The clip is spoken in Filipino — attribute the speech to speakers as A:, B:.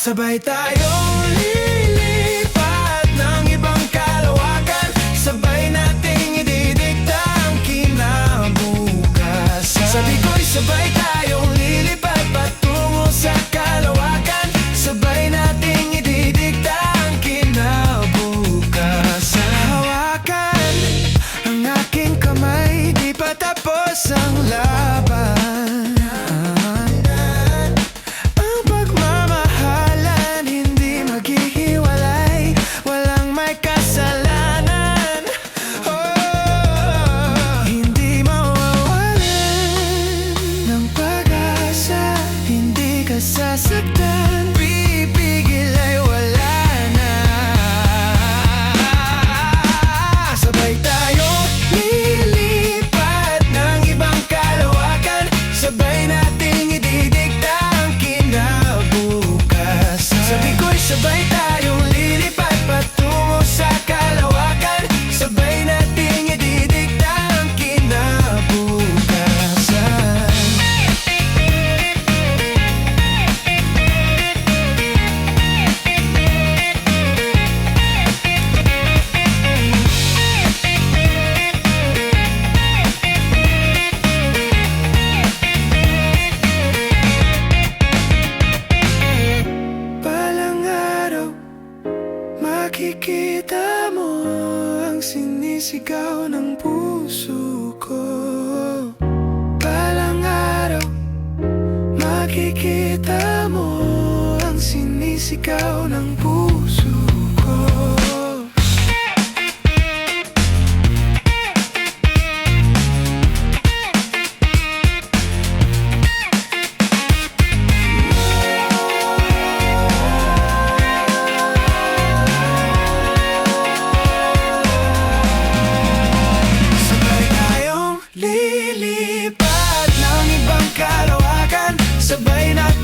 A: Sabay tayong lilipat ng ibang kalawakan, sabay nating ididikta ang kinabukasan. Sabi ko'y sabay tayong lilipat patungo sa kalawakan, sabay nating ididikta ang kinabukasan. Hawakan ang aking kamay, di pa tapos ang laban. Sasaktan, pipigil ay wala na. Sabay tayong lilipat ng ibang kalawakan, sabay nating ididikta ang kinabukasan. Sabi ko'y sabay tayong lilipat patungo sa kalawakan, sabay nating ididikta ang kinabukasan. Makikita mo ang sinisigaw ng puso ko. Balang araw, makikita mo ang sinisigaw ng puso ko. Lilipat ng ibang kalawakan, sabay natin